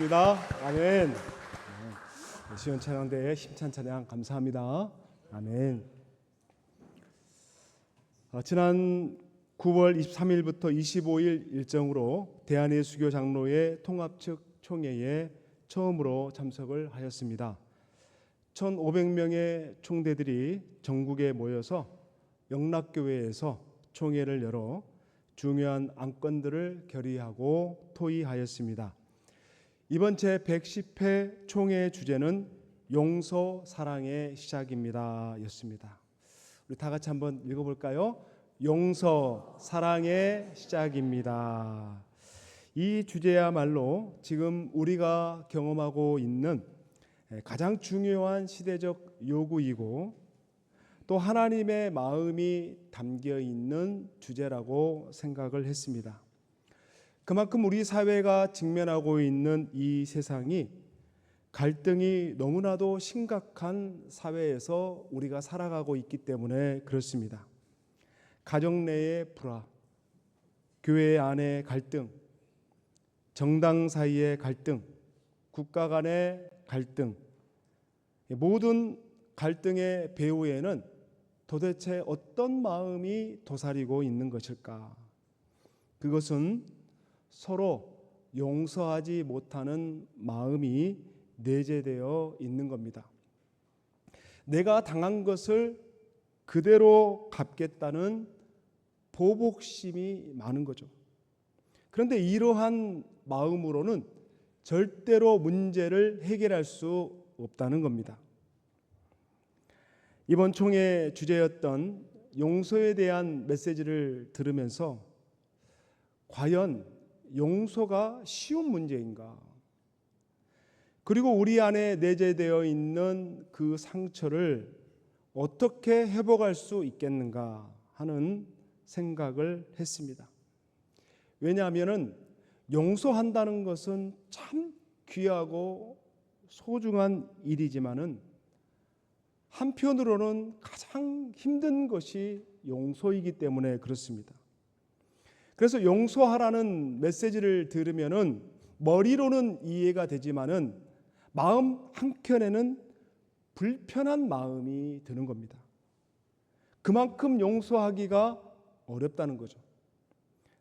입니다. 아멘. 시온 찬양대의 힘찬 찬양 감사합니다. 아멘. 지난 9월 23일부터 25일 일정으로 대한예수교 장로회 통합측 총회에 처음으로 참석을 하였습니다. 1,500명의 총대들이 전국에 모여서 영락교회에서 총회를 열어 중요한 안건들을 결의하고 토의하였습니다. 이번 제110회 총회의 주제는 용서 사랑의 시작입니다 였습니다. 우리 다 같이 한번 읽어볼까요? 용서 사랑의 시작입니다. 이 주제야말로 지금 우리가 경험하고 있는 가장 중요한 시대적 요구이고 또 하나님의 마음이 담겨 있는 주제라고 생각을 했습니다. 그만큼 우리 사회가 직면하고 있는 이 세상이 갈등이 너무나도 심각한 사회에서 우리가 살아가고 있기 때문에 그렇습니다. 가정 내의 불화, 교회 안의 갈등, 정당 사이의 갈등, 국가 간의 갈등, 모든 갈등의 배후에는 도대체 어떤 마음이 도사리고 있는 것일까? 그것은 서로 용서하지 못하는 마음이 내재되어 있는 겁니다. 내가 당한 것을 그대로 갚겠다는 보복심이 많은 거죠. 그런데 이러한 마음으로는 절대로 문제를 해결할 수 없다는 겁니다. 이번 총회 주제였던 용서에 대한 메시지를 들으면서 과연 용서가 쉬운 문제인가? 그리고 우리 안에 내재되어 있는 그 상처를 어떻게 회복할 수 있겠는가 하는 생각을 했습니다. 왜냐하면 용서한다는 것은 참 귀하고 소중한 일이지만은 한편으로는 가장 힘든 것이 용서이기 때문에 그렇습니다. 그래서 용서하라는 메시지를 들으면은 머리로는 이해가 되지만은 마음 한켠에는 불편한 마음이 드는 겁니다. 그만큼 용서하기가 어렵다는 거죠.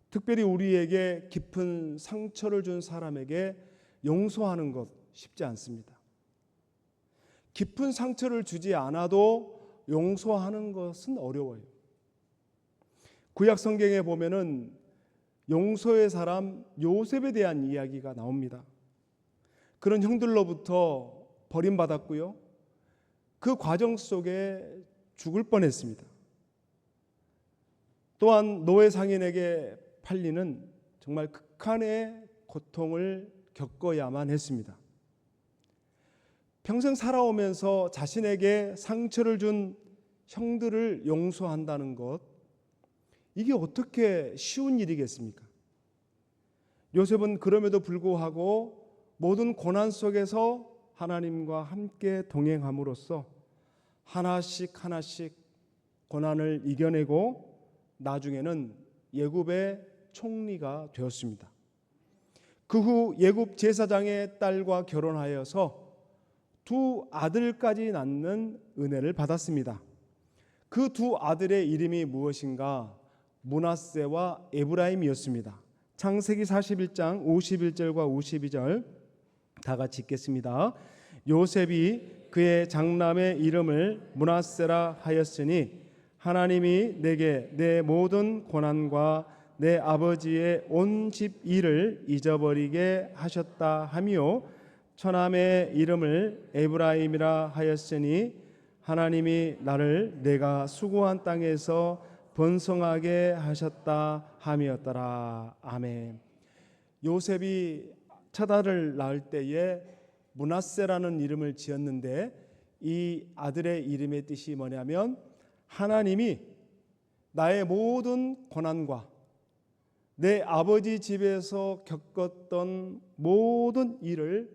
특별히 우리에게 깊은 상처를 준 사람에게 용서하는 것 쉽지 않습니다. 깊은 상처를 주지 않아도 용서하는 것은 어려워요. 구약 성경에 보면은 용서의 사람 요셉에 대한 이야기가 나옵니다. 그런 형들로부터 버림받았고요. 그 과정 속에 죽을 뻔했습니다. 또한 노예 상인에게 팔리는 정말 극한의 고통을 겪어야만 했습니다. 평생 살아오면서 자신에게 상처를 준 형들을 용서한다는 것, 이게 어떻게 쉬운 일이겠습니까? 요셉은 그럼에도 불구하고 모든 고난 속에서 하나님과 함께 동행함으로써 하나씩 고난을 이겨내고 나중에는 예굽의 총리가 되었습니다. 그 후 예굽 제사장의 딸과 결혼하여서 두 아들까지 낳는 은혜를 받았습니다. 그 두 아들의 이름이 무엇인가? 므낫세와 에브라임이었습니다. 창세기 41장 51절과 52절 다 같이 읽겠습니다. 요셉이 그의 장남의 이름을 므낫세라 하였으니 하나님이 내게 내 모든 고난과 내 아버지의 온 집 일을 잊어버리게 하셨다 하며 처남의 이름을 에브라임이라 하였으니 하나님이 나를 내가 수고한 땅에서 번성하게 하셨다 함이었더라. 아멘. 요셉이 첫 아들을 낳을 때에 므낫세라는 이름을 지었는데 이 아들의 이름의 뜻이 뭐냐면 하나님이 나의 모든 고난과 내 아버지 집에서 겪었던 모든 일을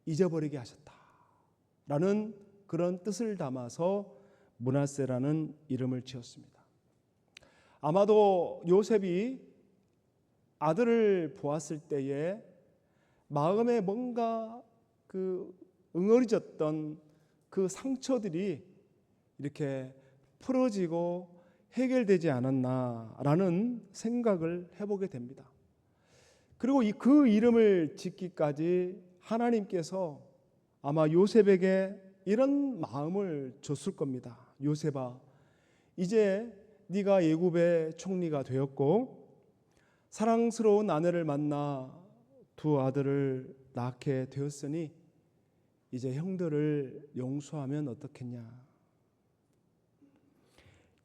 잊어버리게 하셨다라는 그런 뜻을 담아서 므낫세라는 이름을 지었습니다. 아마도 요셉이 아들을 보았을 때에 마음에 뭔가 그 응어리졌던 그 상처들이 이렇게 풀어지고 해결되지 않았나라는 생각을 해보게 됩니다. 그리고 그 이름을 짓기까지 하나님께서 아마 요셉에게 이런 마음을 줬을 겁니다. 요셉아, 이제 네가 애굽의 총리가 되었고 사랑스러운 아내를 만나 두 아들을 낳게 되었으니 이제 형들을 용서하면 어떻겠냐.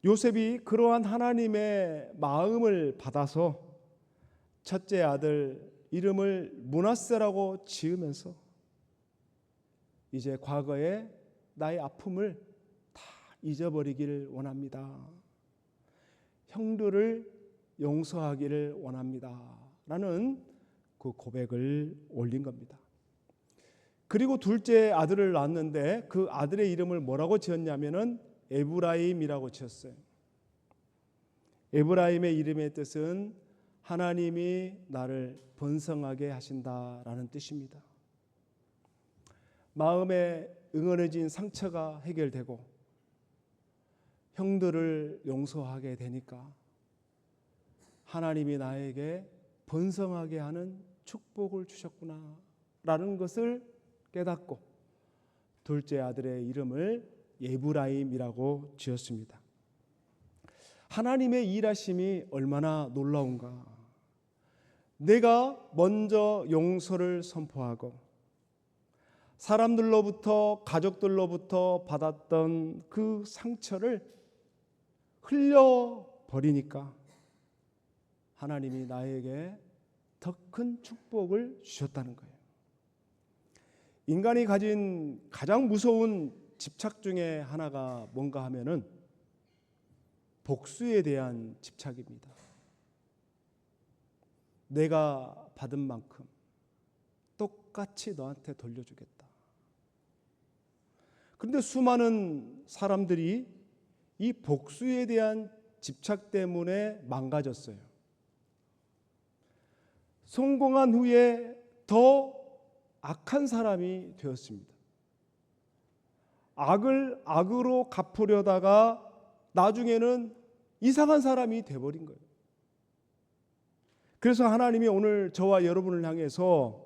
요셉이 그러한 하나님의 마음을 받아서 첫째 아들 이름을 므낫세라고 지으면서 이제 과거의 나의 아픔을 다 잊어버리기를 원합니다. 형들을 용서하기를 원합니다. 라는 그 고백을 올린 겁니다. 그리고 둘째 아들을 낳았는데 그 아들의 이름을 뭐라고 지었냐면은 에브라임이라고 지었어요. 에브라임의 이름의 뜻은 하나님이 나를 번성하게 하신다라는 뜻입니다. 마음에 응어려진 상처가 해결되고 형들을 용서하게 되니까 하나님이 나에게 번성하게 하는 축복을 주셨구나라는 것을 깨닫고 둘째 아들의 이름을 에브라임이라고 지었습니다. 하나님의 일하심이 얼마나 놀라운가. 내가 먼저 용서를 선포하고 사람들로부터 가족들로부터 받았던 그 상처를 흘려버리니까 하나님이 나에게 더 큰 축복을 주셨다는 거예요. 인간이 가진 가장 무서운 집착 중에 하나가 뭔가 하면은 복수에 대한 집착입니다. 내가 받은 만큼 똑같이 너한테 돌려주겠다. 그런데 수많은 사람들이 이 복수에 대한 집착 때문에 망가졌어요. 성공한 후에 더 악한 사람이 되었습니다. 악을 악으로 갚으려다가 나중에는 이상한 사람이 되어버린 거예요. 그래서 하나님이 오늘 저와 여러분을 향해서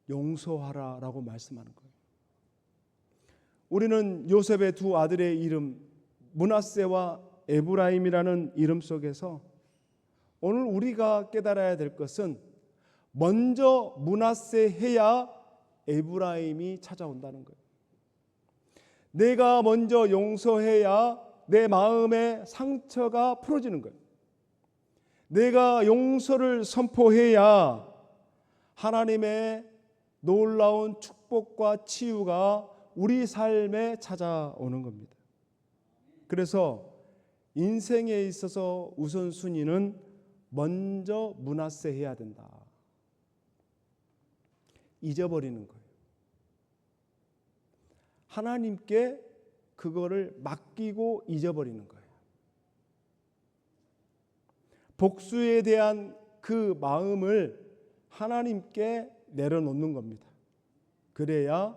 용서하라라고 말씀하는 거예요. 우리는 요셉의 두 아들의 이름 므낫세와 에브라임이라는 이름 속에서 오늘 우리가 깨달아야 될 것은 먼저 므낫세 해야 에브라임이 찾아온다는 거예요. 내가 먼저 용서해야 내 마음의 상처가 풀어지는 거예요. 내가 용서를 선포해야 하나님의 놀라운 축복과 치유가 우리 삶에 찾아오는 겁니다. 그래서 인생에 있어서 우선순위는 먼저 므낫세 해야 된다. 잊어버리는 거예요. 하나님께 그거를 맡기고 잊어버리는 거예요. 복수에 대한 그 마음을 하나님께 내려놓는 겁니다. 그래야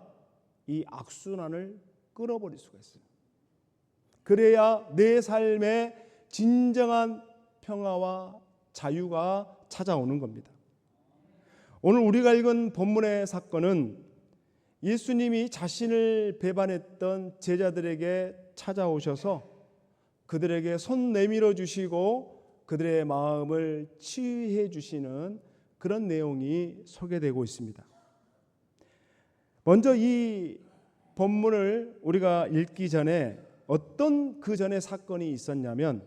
이 악순환을 끊어버릴 수가 있어요. 그래야 내 삶에 진정한 평화와 자유가 찾아오는 겁니다. 오늘 우리가 읽은 본문의 사건은 예수님이 자신을 배반했던 제자들에게 찾아오셔서 그들에게 손 내밀어 주시고 그들의 마음을 치유해 주시는 그런 내용이 소개되고 있습니다. 먼저 이 본문을 우리가 읽기 전에 어떤 그 전에 사건이 있었냐면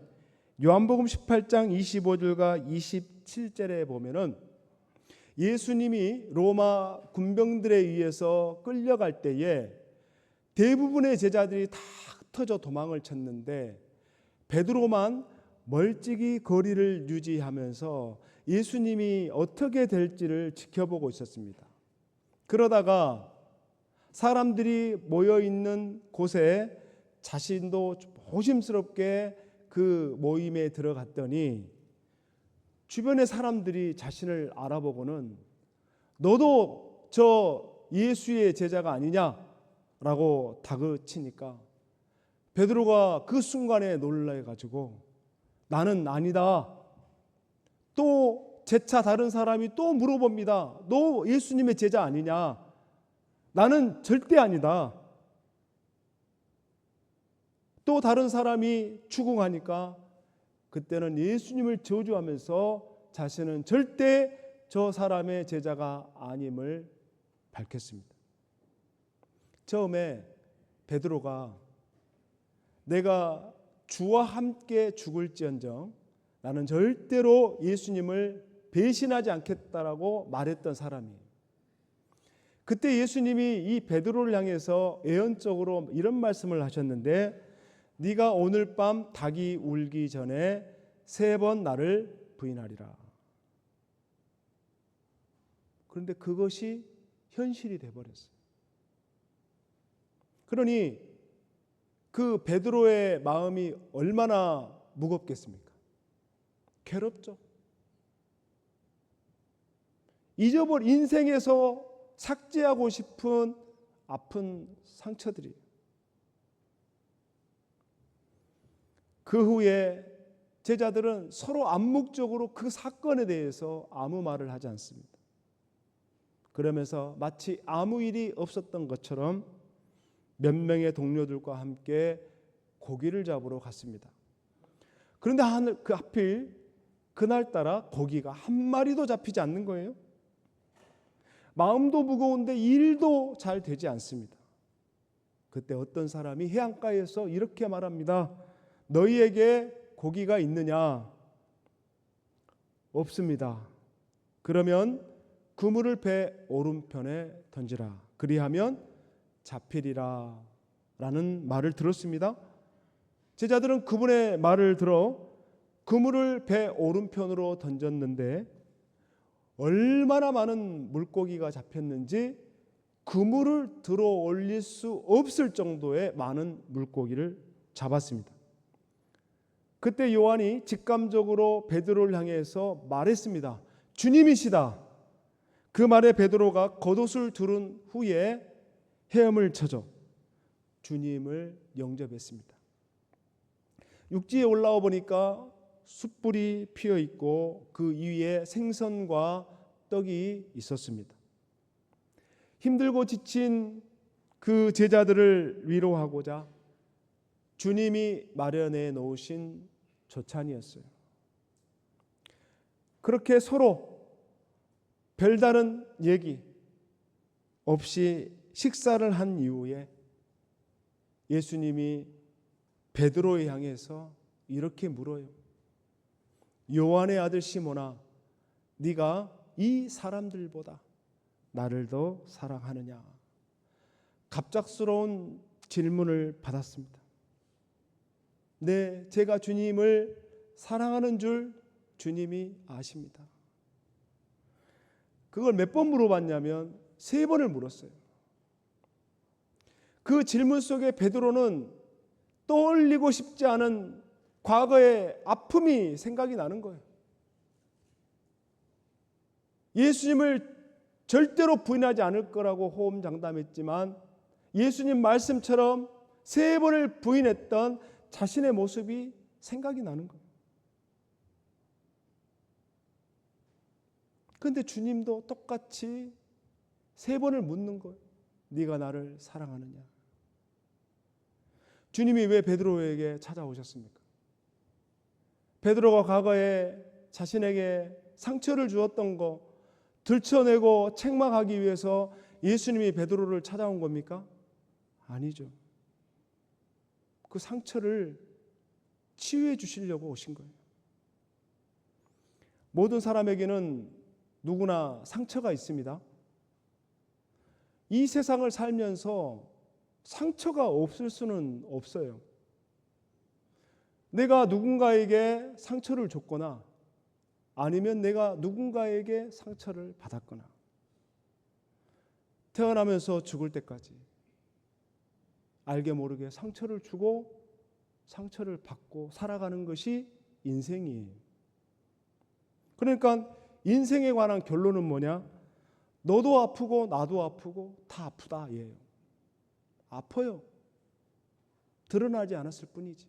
요한복음 18장 25절과 27절에 보면은 예수님이 로마 군병들에 의해서 끌려갈 때에 대부분의 제자들이 다 흩어져 도망을 쳤는데 베드로만 멀찍이 거리를 유지하면서 예수님이 어떻게 될지를 지켜보고 있었습니다. 그러다가 사람들이 모여 있는 곳에 자신도 조심스럽게 그 모임에 들어갔더니 주변의 사람들이 자신을 알아보고는 너도 저 예수의 제자가 아니냐라고 다그치니까 베드로가 그 순간에 놀라가지고 나는 아니다. 또 재차 다른 사람이 또 물어봅니다. 너 예수님의 제자 아니냐? 나는 절대 아니다. 또 다른 사람이 추궁하니까 그때는 예수님을 저주하면서 자신은 절대 저 사람의 제자가 아님을 밝혔습니다. 처음에 베드로가 내가 주와 함께 죽을지언정 나는 절대로 예수님을 배신하지 않겠다라고 말했던 사람이에요. 그때 예수님이 이 베드로를 향해서 예언적으로 이런 말씀을 하셨는데 네가 오늘 밤 닭이 울기 전에 3번 나를 부인하리라. 그런데 그것이 현실이 되어버렸어요. 그러니 그 베드로의 마음이 얼마나 무겁겠습니까? 괴롭죠. 잊어버린 인생에서 삭제하고 싶은 아픈 상처들이에요. 그 후에 제자들은 서로 암묵적으로 그 사건에 대해서 아무 말을 하지 않습니다. 그러면서 마치 아무 일이 없었던 것처럼 몇 명의 동료들과 함께 고기를 잡으러 갔습니다. 그런데 하필 그날따라 고기가 한 마리도 잡히지 않는 거예요. 마음도 무거운데 일도 잘 되지 않습니다. 그때 어떤 사람이 해안가에서 이렇게 말합니다. 너희에게 고기가 있느냐? 없습니다. 그러면 그물을 배 오른편에 던지라. 그리하면 잡히리라 라는 말을 들었습니다. 제자들은 그분의 말을 들어 그물을 배 오른편으로 던졌는데 얼마나 많은 물고기가 잡혔는지 그물을 들어 올릴 수 없을 정도의 많은 물고기를 잡았습니다. 그때 요한이 직감적으로 베드로를 향해서 말했습니다. 주님이시다. 그 말에 베드로가 겉옷을 두른 후에 헤엄을 쳐줘 주님을 영접했습니다. 육지에 올라와 보니까 숯불이 피어 있고 그 위에 생선과 떡이 있었습니다. 힘들고 지친 그 제자들을 위로하고자 주님이 마련해 놓으신 조찬이었어요. 그렇게 서로 별다른 얘기 없이 식사를 한 이후에 예수님이 베드로에 향해서 이렇게 물어요. 요한의 아들 시몬아, 네가 이 사람들보다 나를 더 사랑하느냐? 갑작스러운 질문을 받았습니다. 네, 제가 주님을 사랑하는 줄 주님이 아십니다. 그걸 몇 번 물어봤냐면 3번을 물었어요. 그 질문 속에 베드로는 떠올리고 싶지 않은 과거의 아픔이 생각이 나는 거예요. 예수님을 절대로 부인하지 않을 거라고 호언장담했지만 예수님 말씀처럼 3번을 부인했던 자신의 모습이 생각이 나는 거예요. 그런데 주님도 똑같이 3번을 묻는 거예요. 네가 나를 사랑하느냐? 주님이 왜 베드로에게 찾아오셨습니까? 베드로가 과거에 자신에게 상처를 주었던 거 들춰내고 책망하기 위해서 예수님이 베드로를 찾아온 겁니까? 아니죠. 그 상처를 치유해 주시려고 오신 거예요. 모든 사람에게는 누구나 상처가 있습니다. 이 세상을 살면서 상처가 없을 수는 없어요. 내가 누군가에게 상처를 줬거나 아니면 내가 누군가에게 상처를 받았거나 태어나면서 죽을 때까지 알게 모르게 상처를 주고 상처를 받고 살아가는 것이 인생이에요. 그러니까 인생에 관한 결론은 뭐냐? 너도 아프고 나도 아프고 다 아프다 얘예요. 아파요. 드러나지 않았을 뿐이지.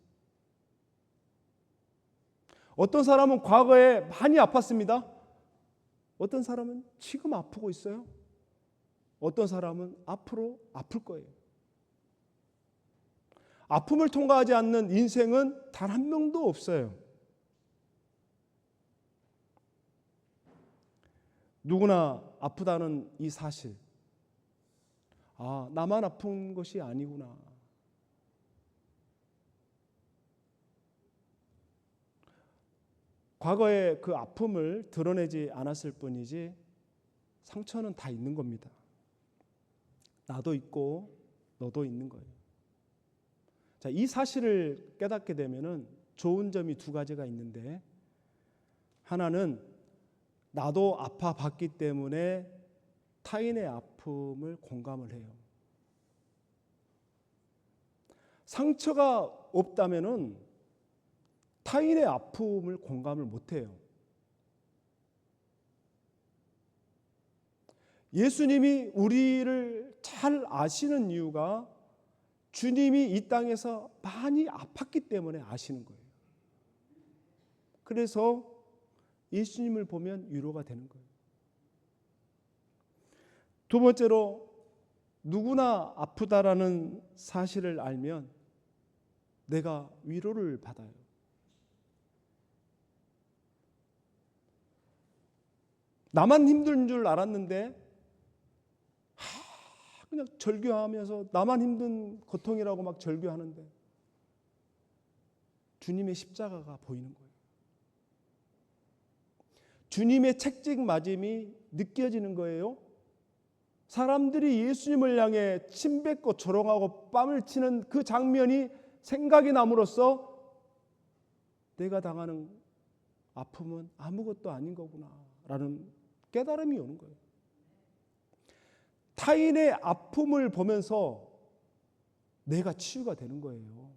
어떤 사람은 과거에 많이 아팠습니다. 어떤 사람은 지금 아프고 있어요. 어떤 사람은 앞으로 아플 거예요. 아픔을 통과하지 않는 인생은 단 한 명도 없어요. 누구나 아프다는 이 사실. 아, 나만 아픈 것이 아니구나. 과거의 그 아픔을 드러내지 않았을 뿐이지 상처는 다 있는 겁니다. 나도 있고 너도 있는 거예요. 자, 이 사실을 깨닫게 되면은 좋은 점이 두 가지가 있는데, 하나는 나도 아파 봤기 때문에 타인의 아픔을 공감을 해요. 상처가 없다면은 타인의 아픔을 공감을 못 해요. 예수님이 우리를 잘 아시는 이유가 주님이 이 땅에서 많이 아팠기 때문에 아시는 거예요. 그래서 예수님을 보면 위로가 되는 거예요. 두 번째로, 누구나 아프다라는 사실을 알면 내가 위로를 받아요. 나만 힘든 줄 알았는데 그냥 절규하면서 나만 힘든 고통이라고 막 절규하는데 주님의 십자가가 보이는 거예요. 주님의 책찍맞음이 느껴지는 거예요. 사람들이 예수님을 향해 침뱉고 조롱하고 뺨을 치는 그 장면이 생각이 남으로써 내가 당하는 아픔은 아무것도 아닌 거구나 라는 깨달음이 오는 거예요. 타인의 아픔을 보면서 내가 치유가 되는 거예요.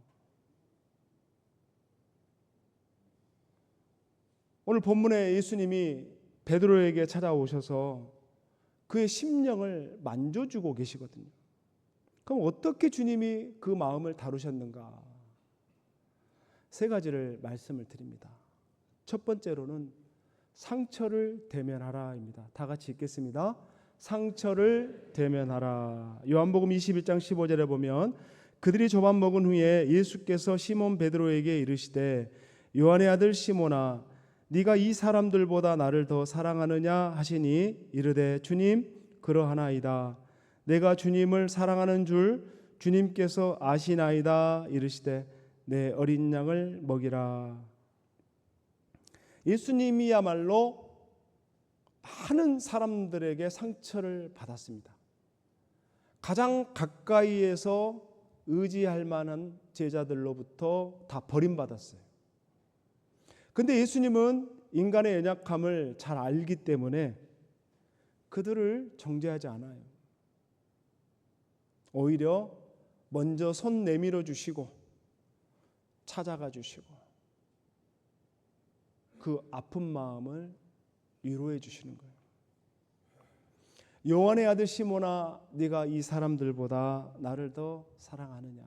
오늘 본문에 예수님이 베드로에게 찾아오셔서 그의 심령을 만져주고 계시거든요. 그럼 어떻게 주님이 그 마음을 다루셨는가? 세 가지를 말씀을 드립니다. 첫 번째로는 상처를 대면하라입니다. 다 같이 읽겠습니다. 상처를 대면하라. 요한복음 21장 15절에 보면 그들이 조밥 먹은 후에 예수께서 시몬 베드로에게 이르시되 요한의 아들 시몬아 네가 이 사람들보다 나를 더 사랑하느냐 하시니 이르되 주님 그러하나이다. 내가 주님을 사랑하는 줄 주님께서 아시나이다. 이르시되 내 어린 양을 먹이라. 예수님이야말로 많은 사람들에게 상처를 받았습니다. 가장 가까이에서 의지할 만한 제자들로부터 다 버림받았어요. 근데 예수님은 인간의 연약함을 잘 알기 때문에 그들을 정죄하지 않아요. 오히려 먼저 손 내밀어 주시고 찾아가 주시고 그 아픈 마음을 위로해 주시는 거예요. 요한의 아들 시몬아 네가 이 사람들보다 나를 더 사랑하느냐.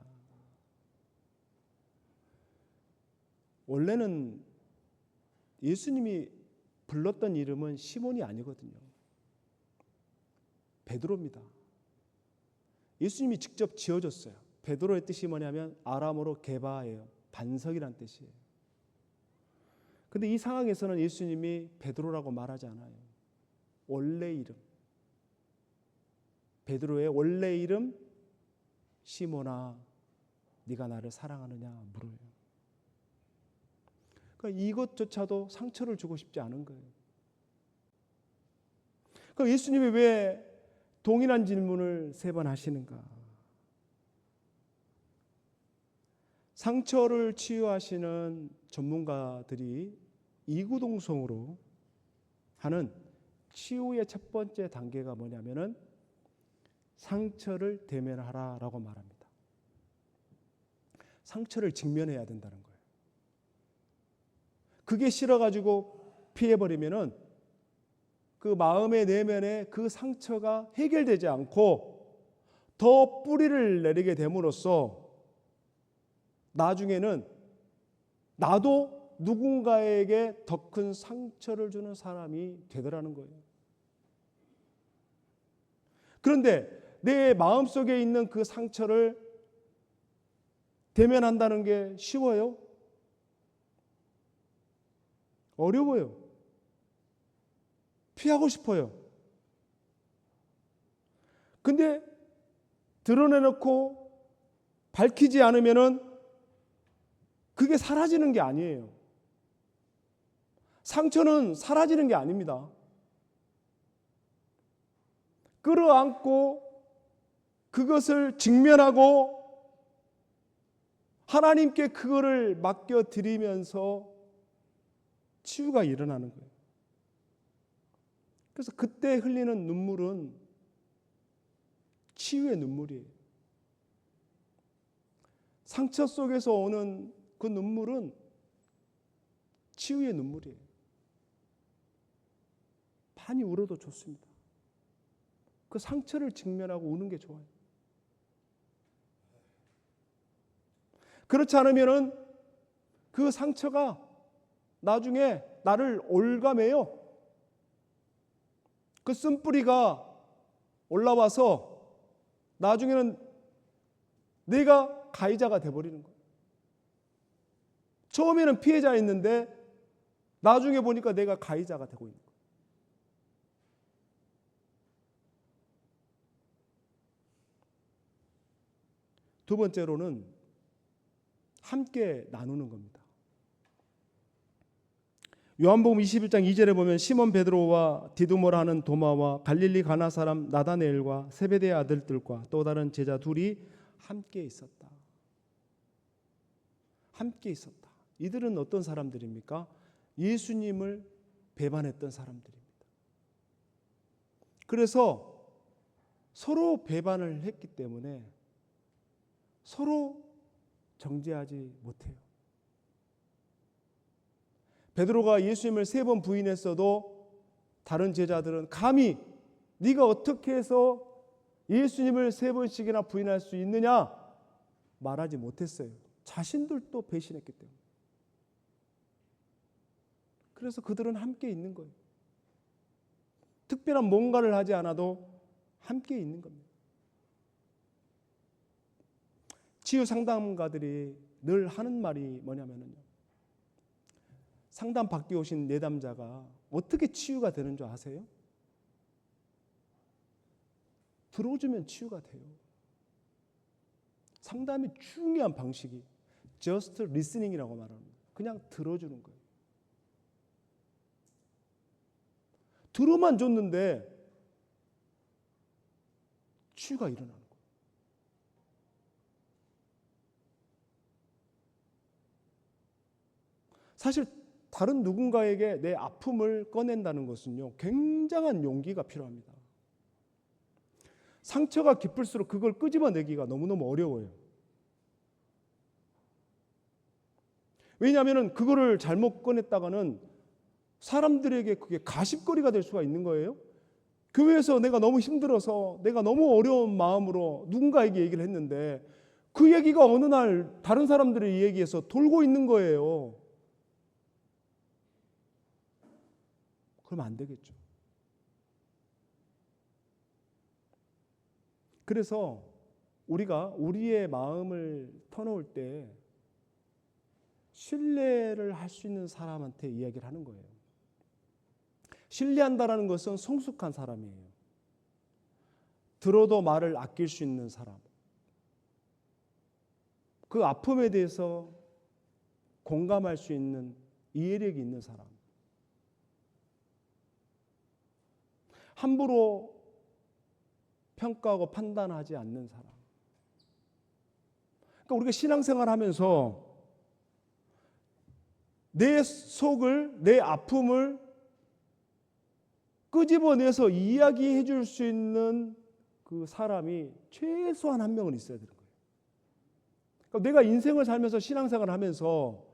원래는 예수님이 불렀던 이름은 시몬이 아니거든요. 베드로입니다. 예수님이 직접 지어줬어요. 베드로의 뜻이 뭐냐면 아람어로 게바예요. 반석이란 뜻이에요. 근데 이 상황에서는 예수님이 베드로라고 말하지 않아요. 원래 이름. 베드로의 원래 이름 시몬아 네가 나를 사랑하느냐 물어요. 그러니까 이것조차도 상처를 주고 싶지 않은 거예요. 그럼 예수님이 왜 동일한 질문을 3번 하시는가? 상처를 치유하시는 전문가들이 이구동성으로 하는 치유의 첫 번째 단계가 뭐냐면은 상처를 대면하라라고 말합니다. 상처를 직면해야 된다는 거예요. 그게 싫어가지고 피해버리면은 그 마음의 내면에 그 상처가 해결되지 않고 더 뿌리를 내리게 됨으로써 나중에는 나도 누군가에게 더 큰 상처를 주는 사람이 되더라는 거예요. 그런데 내 마음속에 있는 그 상처를 대면한다는 게 쉬워요? 어려워요. 피하고 싶어요. 근데 드러내놓고 밝히지 않으면은 그게 사라지는 게 아니에요. 상처는 사라지는 게 아닙니다. 끌어안고 그것을 직면하고 하나님께 그거를 맡겨드리면서 치유가 일어나는 거예요. 그래서 그때 흘리는 눈물은 치유의 눈물이에요. 상처 속에서 오는 그 눈물은 치유의 눈물이에요. 많이 울어도 좋습니다. 그 상처를 직면하고 우는 게 좋아요. 그렇지 않으면은 그 상처가 나중에 나를 올가매요. 그 쓴뿌리가 올라와서 나중에는 내가 가해자가 돼버리는 거예요. 처음에는 피해자였는데 나중에 보니까 내가 가해자가 되고 있는 거예요. 두 번째로는 함께 나누는 겁니다. 요한복음 21장 2절에 보면 시몬 베드로와 디두모라 하는 도마와 갈릴리 가나 사람 나다네엘과 세베대의 아들들과 또 다른 제자 둘이 함께 있었다. 함께 있었다. 이들은 어떤 사람들입니까? 예수님을 배반했던 사람들입니다. 그래서 서로 배반을 했기 때문에 서로 정죄하지 못해요. 베드로가 예수님을 3번 부인했어도 다른 제자들은 감히 네가 어떻게 해서 예수님을 3번씩이나 부인할 수 있느냐 말하지 못했어요. 자신들도 배신했기 때문에. 그래서 그들은 함께 있는 거예요. 특별한 뭔가를 하지 않아도 함께 있는 겁니다. 치유 상담가들이 늘 하는 말이 뭐냐면요. 상담 받기 오신 내담자가 어떻게 치유가 되는 줄 아세요? 들어주면 치유가 돼요. 상담이 중요한 방식이 just listening이라고 말합니다. 그냥 들어주는 거예요. 들어만 줬는데 치유가 일어나는 거예요. 사실 다른 누군가에게 내 아픔을 꺼낸다는 것은요, 굉장한 용기가 필요합니다. 상처가 깊을수록 그걸 끄집어내기가 너무너무 어려워요. 왜냐하면 그거를 잘못 꺼냈다가는 사람들에게 그게 가십거리가 될 수가 있는 거예요. 교회에서 내가 너무 힘들어서 내가 너무 어려운 마음으로 누군가에게 얘기를 했는데 그 얘기가 어느 날 다른 사람들의 얘기에서 돌고 있는 거예요. 그러면 안 되겠죠. 그래서 우리가 우리의 마음을 터놓을 때 신뢰를 할 수 있는 사람한테 이야기를 하는 거예요. 신뢰한다라는 것은 성숙한 사람이에요. 들어도 말을 아낄 수 있는 사람. 그 아픔에 대해서 공감할 수 있는 이해력이 있는 사람. 함부로 평가하고 판단하지 않는 사람. 그러니까 우리가 신앙생활 하면서 내 속을, 내 아픔을 끄집어내서 이야기해 줄 수 있는 그 사람이 최소한 한 명은 있어야 되는 거예요. 그러니까 내가 인생을 살면서 신앙생활을 하면서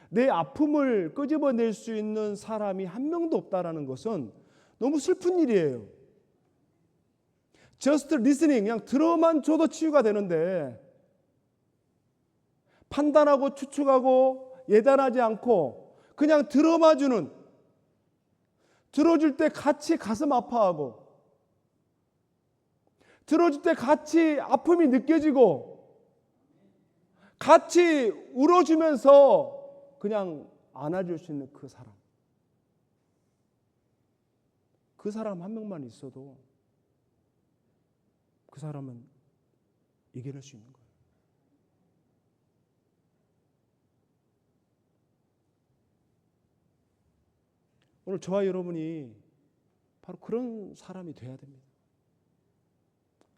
내 아픔을 끄집어낼 수 있는 사람이 한 명도 없다라는 것은 너무 슬픈 일이에요. just listening, 그냥 들어만 줘도 치유가 되는데 판단하고 추측하고 예단하지 않고 그냥 들어만 주는, 들어줄 때 같이 가슴 아파하고 들어줄 때 같이 아픔이 느껴지고 같이 울어주면서 그냥 안아줄 수 있는 그 사람. 그 사람 한 명만 있어도 그 사람은 이겨낼 수 있는 거예요. 오늘 저와 여러분이 바로 그런 사람이 돼야 됩니다.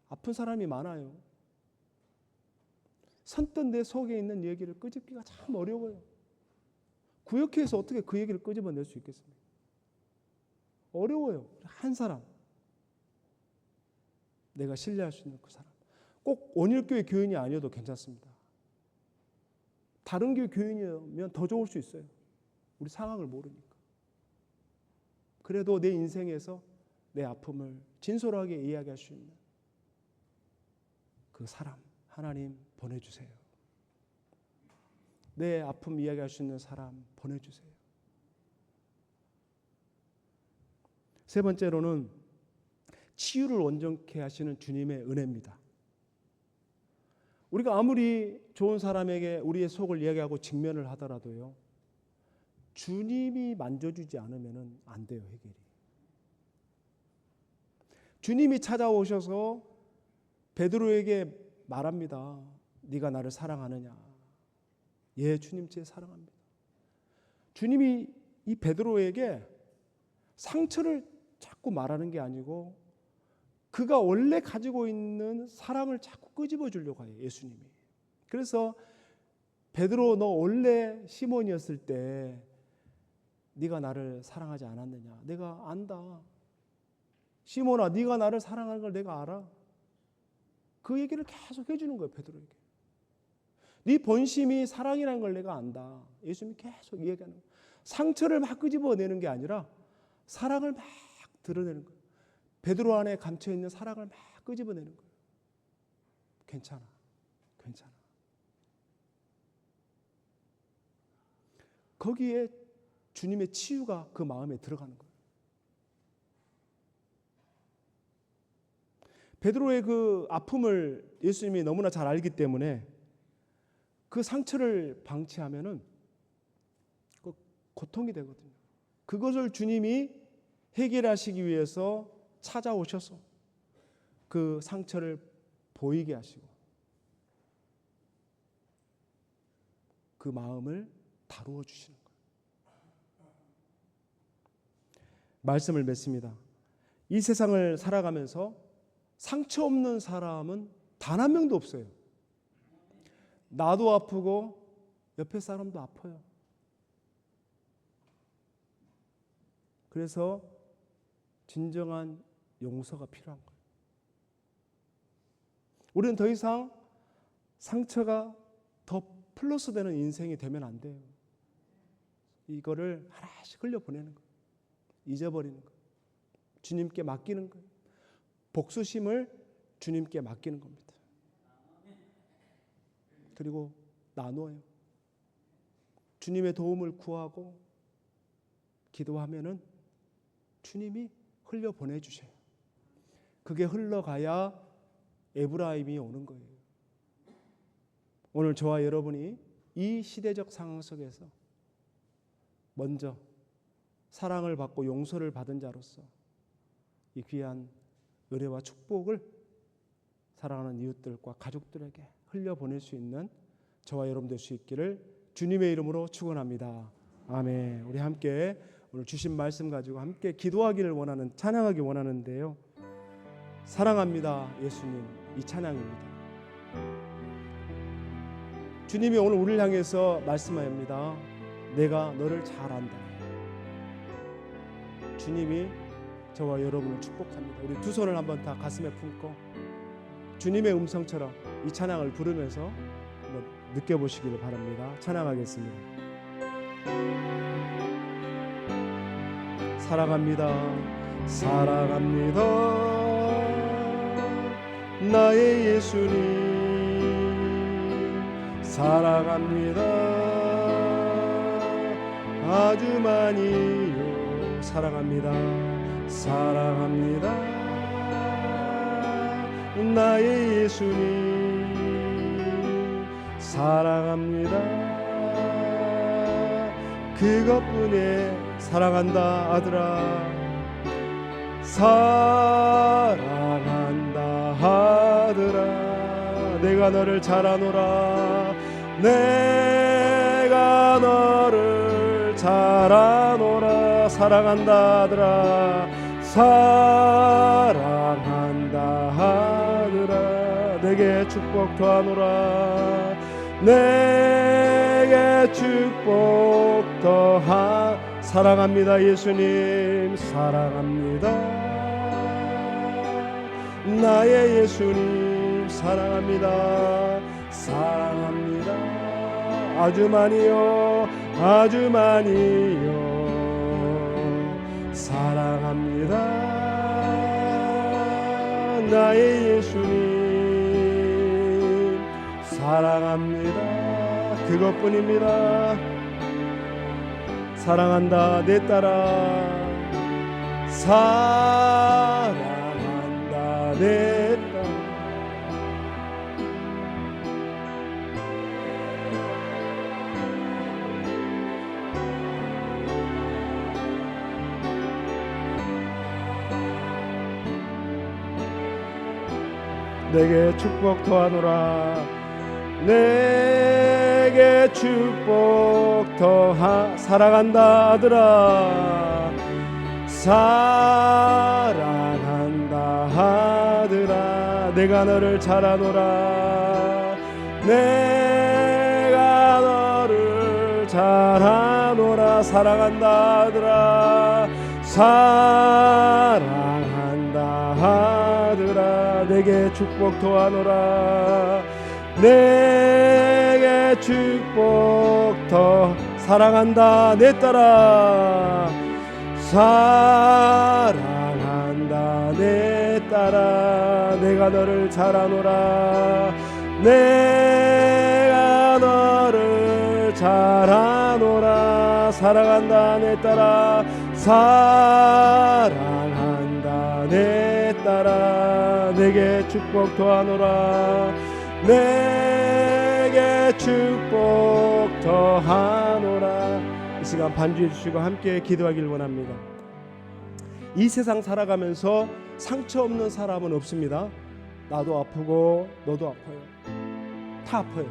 아픈 사람이 많아요. 선뜻 내 속에 있는 얘기를 끄집기가 참 어려워요. 구역회에서 어떻게 그 얘기를 끄집어낼 수 있겠습니까? 어려워요. 한 사람, 내가 신뢰할 수 있는 그 사람. 꼭 온일교회 교인이 아니어도 괜찮습니다. 다른 교회 교인이면 더 좋을 수 있어요. 우리 상황을 모르니까. 그래도 내 인생에서 내 아픔을 진솔하게 이야기할 수 있는 그 사람 하나님 보내주세요. 내 아픔 이야기할 수 있는 사람 보내주세요. 세 번째로는 치유를 온전케 하시는 주님의 은혜입니다. 우리가 아무리 좋은 사람에게 우리의 속을 이야기하고 직면을 하더라도요, 주님이 만져주지 않으면 안 돼요, 해결이. 주님이 찾아오셔서 베드로에게 말합니다. 네가 나를 사랑하느냐? 예, 주님 제 사랑합니다. 주님이 이 베드로에게 상처를 자꾸 말하는 게 아니고 그가 원래 가지고 있는 사랑을 자꾸 끄집어 주려고 해요, 예수님이. 그래서 베드로, 너 원래 시몬이었을 때 네가 나를 사랑하지 않았느냐? 내가 안다. 시몬아, 네가 나를 사랑하는 걸 내가 알아. 그 얘기를 계속 해주는 거예요, 베드로에게. 네 본심이 사랑이라는 걸 내가 안다. 예수님이 계속 이야기하는 거예요. 상처를 막 끄집어내는 게 아니라 사랑을 막 드러내는 거예요. 베드로 안에 감춰있는 사랑을 막 끄집어내는 거예요. 괜찮아, 괜찮아. 거기에 주님의 치유가 그 마음에 들어가는 거예요. 베드로의 그 아픔을 예수님이 너무나 잘 알기 때문에 그 상처를 방치하면은 그 고통이 되거든요. 그것을 주님이 해결하시기 위해서 찾아오셔서 그 상처를 보이게 하시고 그 마음을 다루어 주시는 거예요. 말씀을 맺습니다. 이 세상을 살아가면서 상처 없는 사람은 단 한 명도 없어요. 나도 아프고 옆에 사람도 아파요. 그래서 진정한 용서가 필요한 거예요. 우리는 더 이상 상처가 더 플러스 되는 인생이 되면 안 돼요. 이거를 하나씩 흘려보내는 거예요. 잊어버리는 거예요. 주님께 맡기는 거예요. 복수심을 주님께 맡기는 겁니다. 그리고 나눠요. 주님의 도움을 구하고 기도하면은 주님이 흘려보내주셔요. 그게 흘러가야 에브라임이 오는 거예요. 오늘 저와 여러분이 이 시대적 상황 속에서 먼저 사랑을 받고 용서를 받은 자로서 이 귀한 은혜와 축복을 사랑하는 이웃들과 가족들에게 흘려보낼 수 있는 저와 여러분 될 수 있기를 주님의 이름으로 축원합니다. 아멘. 우리 함께 오늘 주신 말씀 가지고 함께 기도하기를 원하는, 찬양하기 원하는데요. 사랑합니다 예수님, 이 찬양입니다. 주님이 오늘 우리를 향해서 말씀하십니다. 내가 너를 잘 안다. 주님이 저와 여러분을 축복합니다. 우리 두 손을 한번 다 가슴에 품고 주님의 음성처럼 이 찬양을 부르면서 한번 느껴보시기를 바랍니다. 찬양하겠습니다. 사랑합니다 사랑합니다. 나의 예수님 사랑합니다. 아주 많이요 사랑합니다. 사랑합니다. 나의 예수님 사랑합니다. 그것뿐에 사랑한다 아들아 사랑한다 아들아 내가 너를 잘 아노라 내가 너를 잘 아노라 사랑한다 아들아 사랑한다 아들아 내게 축복 더하노라 내게 축복 더하 사랑합니다 예수님 사랑합니다 나의 예수님 사랑합니다 사랑합니다 아주 많이요 아주 많이요 사랑합니다 나의 예수님 사랑합니다 그것뿐입니다 사랑한다 내 딸아 사랑한다 내 딸 내게 축복 더하노라 내게 축복 더하 사랑한다 아들아 사랑한다 아들아 내가 너를 잘 아노라 내가 너를 잘 아노라 사랑한다 아들아 사랑한다 아들아 내게 축복 더하노라 내게 축복 더 사랑한다 내 딸아 사랑한다 내 딸아 내가 너를 잘 아노라 내가 너를 잘 아노라 사랑한다 내 딸아 사랑한다 내 딸아 내게 축복 더하노라 내게 축복 더하노라 이 시간 반주해 주시고 함께 기도하길 원합니다. 이 세상 살아가면서 상처 없는 사람은 없습니다. 나도 아프고 너도 아파요. 다 아파요.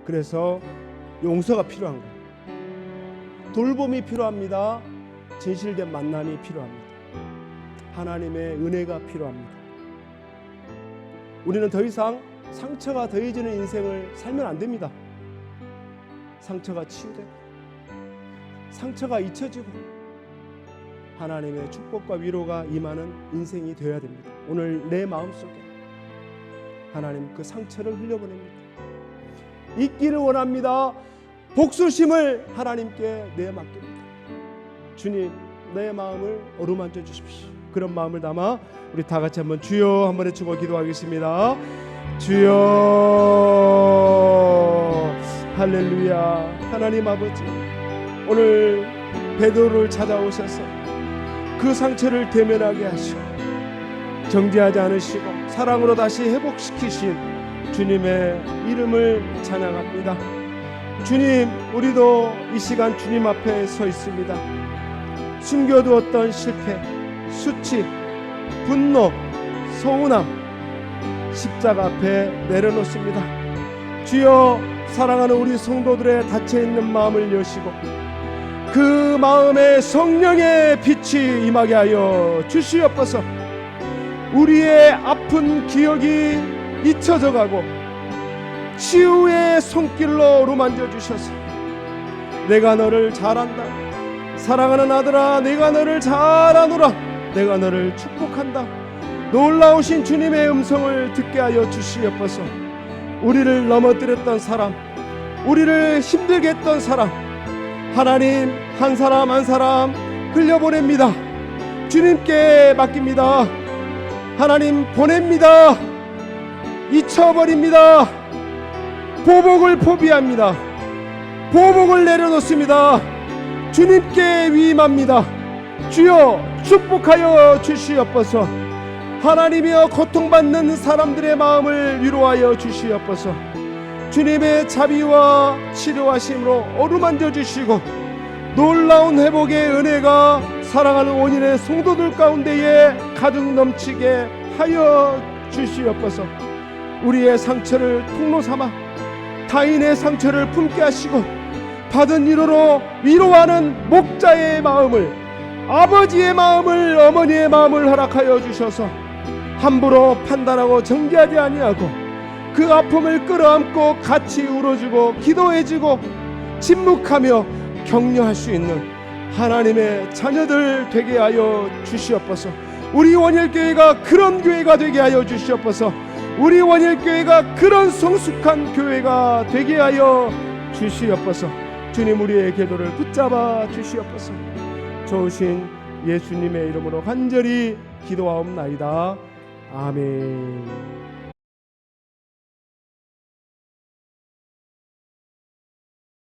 그래서 용서가 필요한 거예요. 돌봄이 필요합니다. 진실된 만남이 필요합니다. 하나님의 은혜가 필요합니다. 우리는 더 이상 상처가 더해지는 인생을 살면 안 됩니다. 상처가 치유되고 상처가 잊혀지고 하나님의 축복과 위로가 임하는 인생이 되어야 됩니다. 오늘 내 마음속에 하나님 그 상처를 흘려보냅니다. 잊기를 원합니다. 복수심을 하나님께 내맡깁니다. 주님 내 마음을 어루만져 주십시오. 그런 마음을 담아 우리 다 같이 한번 주여 한번 외치고 기도하겠습니다. 주여 할렐루야. 하나님 아버지 오늘 베드로를 찾아오셔서 그 상처를 대면하게 하시고 정죄하지 않으시고 사랑으로 다시 회복시키신 주님의 이름을 찬양합니다. 주님 우리도 이 시간 주님 앞에 서 있습니다. 숨겨두었던 실패 수치, 분노, 서운함 십자가 앞에 내려놓습니다. 주여 사랑하는 우리 성도들의 닫혀있는 마음을 여시고 그 마음에 성령의 빛이 임하게 하여 주시옵소서. 우리의 아픈 기억이 잊혀져 가고 치유의 손길로 어루만져 주셔서 내가 너를 잘한다. 사랑하는 아들아 내가 너를 잘하노라. 내가 너를 축복한다. 놀라우신 주님의 음성을 듣게 하여 주시옵소서. 우리를 넘어뜨렸던 사람, 우리를 힘들게 했던 사람, 하나님 한 사람 한 사람 흘려보냅니다. 주님께 맡깁니다. 하나님 보냅니다. 잊혀버립니다. 보복을 포기합니다. 보복을 내려놓습니다. 주님께 위임합니다. 주여 축복하여 주시옵소서. 하나님이여 고통받는 사람들의 마음을 위로하여 주시옵소서. 주님의 자비와 치료하심으로 어루만져 주시고 놀라운 회복의 은혜가 사랑하는 원인의 성도들 가운데에 가득 넘치게 하여 주시옵소서. 우리의 상처를 통로 삼아 타인의 상처를 품게 하시고 받은 위로로 위로하는 목자의 마음을, 아버지의 마음을, 어머니의 마음을 허락하여 주셔서 함부로 판단하고 정죄하지 아니하고 그 아픔을 끌어안고 같이 울어주고 기도해주고 침묵하며 격려할 수 있는 하나님의 자녀들 되게 하여 주시옵소서. 우리 원일교회가 그런 교회가 되게 하여 주시옵소서. 우리 원일교회가 그런 성숙한 교회가 되게 하여 주시옵소서. 주님, 우리의 기도를 붙잡아 주시옵소서. 좋으신 예수님의 이름으로 간절히 기도하옵나이다. 아멘.